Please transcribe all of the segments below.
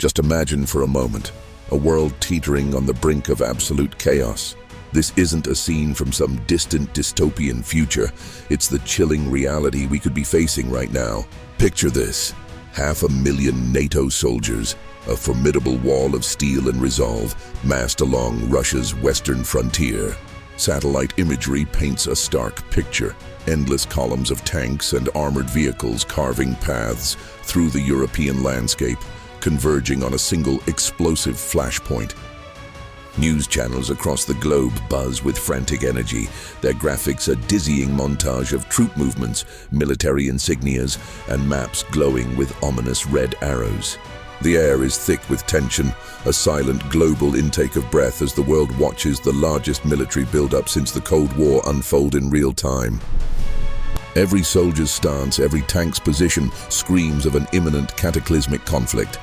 Just imagine for a moment, a world teetering on the brink of absolute chaos. This isn't a scene from some distant dystopian future. It's the chilling reality we could be facing right now. Picture this: 500,000 NATO soldiers, a formidable wall of steel and resolve, massed along Russia's western frontier. Satellite imagery paints a stark picture. Endless columns of tanks and armored vehicles carving paths through the European landscape, converging on a single explosive flashpoint. News channels across the globe buzz with frantic energy, their graphics a dizzying montage of troop movements, military insignias, and maps glowing with ominous red arrows. The air is thick with tension, a silent global intake of breath as the world watches the largest military build-up since the Cold War unfold in real time. Every soldier's stance, every tank's position screams of an imminent cataclysmic conflict.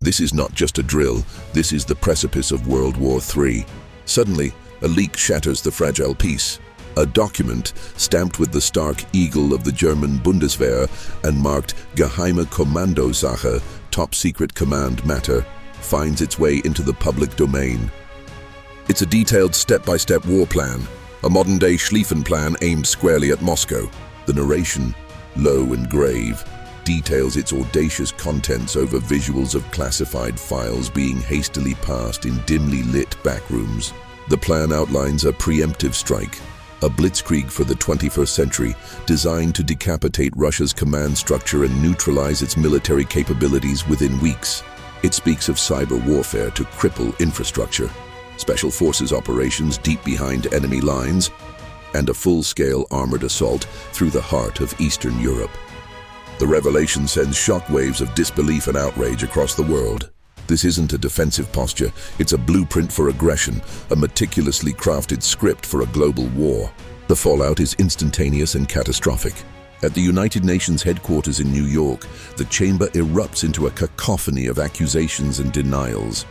This is not just a drill, this is the precipice of World War III. Suddenly, a leak shatters the fragile peace. A document, stamped with the stark eagle of the German Bundeswehr and marked Geheime Kommandosache, top secret command matter, finds its way into the public domain. It's a detailed step-by-step war plan, a modern-day Schlieffen plan aimed squarely at Moscow. The narration, low and grave, details its audacious contents over visuals of classified files being hastily passed in dimly lit backrooms. The plan outlines a preemptive strike, a blitzkrieg for the 21st century, designed to decapitate Russia's command structure and neutralize its military capabilities within weeks. It speaks of cyber warfare to cripple infrastructure, special forces operations deep behind enemy lines, and a full-scale armored assault through the heart of Eastern Europe. The revelation sends shockwaves of disbelief and outrage across the world. This isn't a defensive posture, it's a blueprint for aggression, a meticulously crafted script for a global war. The fallout is instantaneous and catastrophic. At the United Nations headquarters in New York, the chamber erupts into a cacophony of accusations and denials.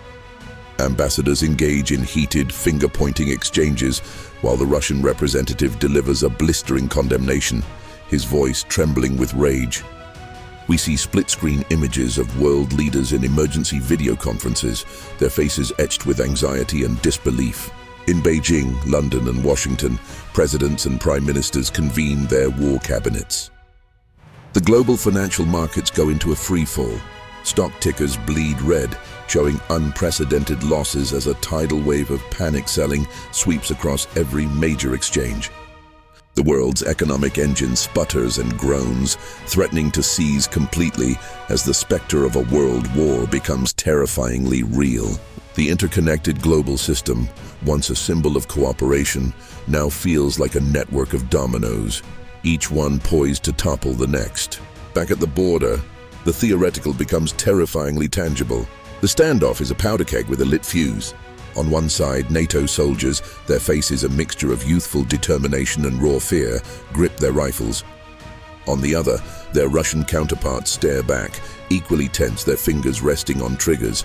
Ambassadors engage in heated, finger-pointing exchanges, while the Russian representative delivers a blistering condemnation, his voice trembling with rage. We see split-screen images of world leaders in emergency video conferences, their faces etched with anxiety and disbelief. In Beijing, London, and Washington, presidents and prime ministers convene their war cabinets. The global financial markets go into a freefall. Stock tickers bleed red, showing unprecedented losses as a tidal wave of panic selling sweeps across every major exchange. The world's economic engine sputters and groans, threatening to seize completely as the specter of a world war becomes terrifyingly real. The interconnected global system, once a symbol of cooperation, now feels like a network of dominoes, each one poised to topple the next. Back at the border, the theoretical becomes terrifyingly tangible. The standoff is a powder keg with a lit fuse. On one side, NATO soldiers, their faces a mixture of youthful determination and raw fear, grip their rifles. On the other, their Russian counterparts stare back, equally tense, their fingers resting on triggers.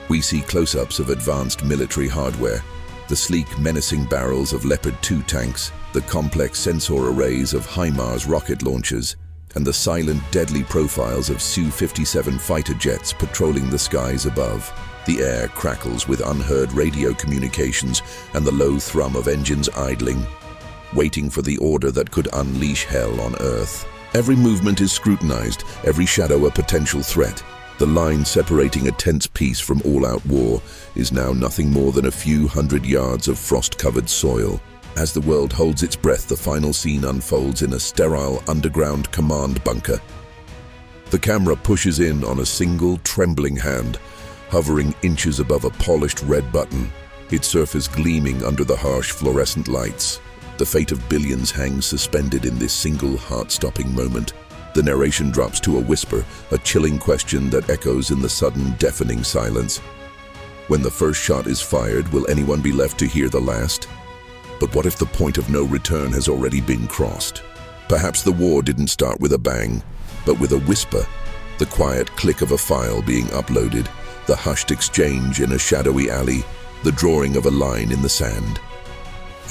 We see close-ups of advanced military hardware, the sleek, menacing barrels of Leopard 2 tanks, the complex sensor arrays of HIMARS rocket launchers, and the silent, deadly profiles of Su-57 fighter jets patrolling the skies above. The air crackles with unheard radio communications and the low thrum of engines idling, waiting for the order that could unleash hell on Earth. Every movement is scrutinized, every shadow a potential threat. The line separating a tense peace from all-out war is now nothing more than a few hundred yards of frost-covered soil. As the world holds its breath, the final scene unfolds in a sterile underground command bunker. The camera pushes in on a single, trembling hand, hovering inches above a polished red button, its surface gleaming under the harsh fluorescent lights. The fate of billions hangs suspended in this single, heart-stopping moment. The narration drops to a whisper, a chilling question that echoes in the sudden, deafening silence. When the first shot is fired, will anyone be left to hear the last? But what if the point of no return has already been crossed? Perhaps the war didn't start with a bang, but with a whisper, the quiet click of a file being uploaded, the hushed exchange in a shadowy alley, the drawing of a line in the sand.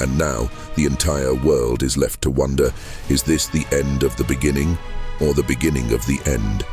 And now, the entire world is left to wonder, is this the end of the beginning, or the beginning of the end?